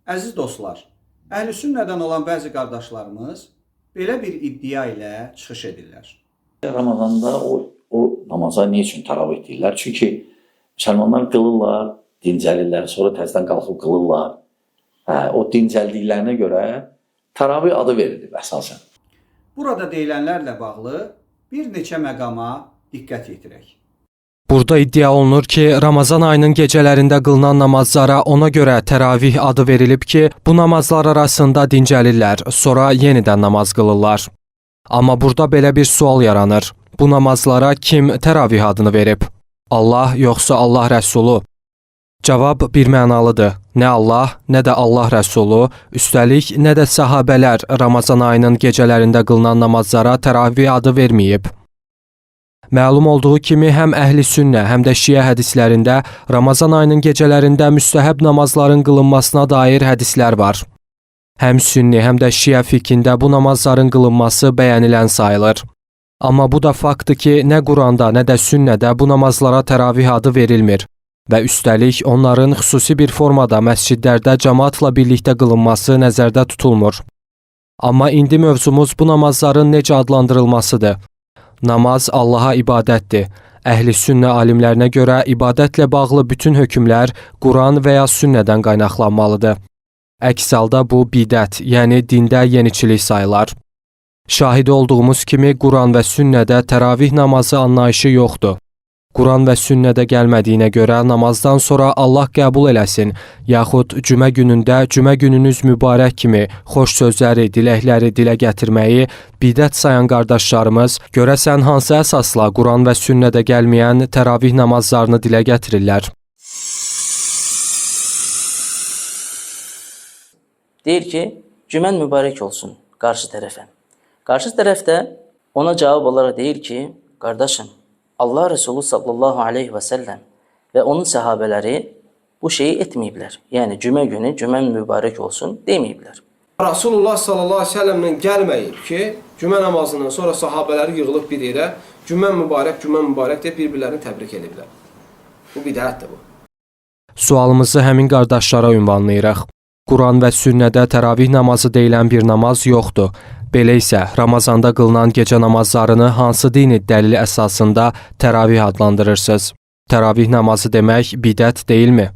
Əziz dostlar, əhl-i sünnədən olan bəzi qardaşlarımız belə bir iddia ilə çıxış edirlər. Ramazanda o namaza niyə üçün təravih edirlər? Çünki müsəlmanlar qılırlar, dincəlirlər, sonra təzədən qalxıb qılırlar. O dincəldiklərinə görə təravih adı verilir əsasən. Burada deyilənlərlə bağlı bir neçə məqama diqqət yetirək. Burada iddia olunur ki, Ramazan ayının gecələrində qılınan namazlara ona görə təravih adı verilib ki, bu namazlar arasında dincəlirlər, sonra yenidən namaz qılırlar. Amma burada belə bir sual yaranır. Bu namazlara kim təravih adını verib? Allah yoxsa Allah Rəsulu? Cavab birmənalıdır. Nə Allah, nə də Allah Rəsulu, üstəlik nə də səhabələr Ramazan ayının gecələrində qılınan namazlara təravih adı verməyib. Məlum olduğu kimi həm əhl-i sünnə, həm də şiə hədislərində Ramazan ayının gecələrində müstəhəb namazların qılınmasına dair hədislər var. Həm sünni, həm də şiə fiqhində bu namazların qılınması bəyənilən sayılır. Amma bu da faktdır ki, nə Quranda, nə də sünnədə bu namazlara təravih adı verilmir və üstəlik onların xüsusi bir formada məscidlərdə cəmaatla birlikdə qılınması nəzərdə tutulmur. Amma indi mövzumuz bu namazların necə adlandırılmasıdır. Namaz Allaha ibadətdir. Əhl-i sünnə alimlərinə görə ibadətlə bağlı bütün hökmlər Quran və ya sünnədən qaynaqlanmalıdır. Əks halda bu bidət, yəni dində yeniçilik sayılar. Şahidi olduğumuz kimi Quran və sünnədə təravih namazı anlayışı yoxdur. Quran və sünnədə gəlmədiyinə görə namazdan sonra Allah qəbul eləsin, yaxud cümə günündə cümə gününüz mübarək kimi xoş sözləri, diləkləri dilə gətirməyi bidət sayan qardaşlarımız görəsən hansı əsasla Quran və sünnədə gəlməyən təravih namazlarını dilə gətirirlər? Deyir ki, cümən mübarək olsun qarşı tərəfə. Qarşı tərəfdə ona cavab olaraq deyir ki, qardaşım, Allah Resulü sallallahu aleyhi və səlləm və onun səhabələri bu şeyi etməyiblər. Yəni cümə günü cümən mübarək olsun deməyiblər. Rasulullah sallallahu aleyhi və səlləmlə gəlməyib ki, cümə namazından sonra sahabələri yığılıb bir yerə cümən mübarək deyə bir-birlərini təbrik ediblər. Bu bidətdir bu. Sualımızı həmin qardaşlara ünvanlayırıq. Quran və sünnədə təravih namazı deyilən bir namaz yoxdur. Belə isə Ramazanda qılınan gecə namazlarını hansı dini dəlil əsasında təravih adlandırırsınız? Təravih namazı demək bidət deyilmi?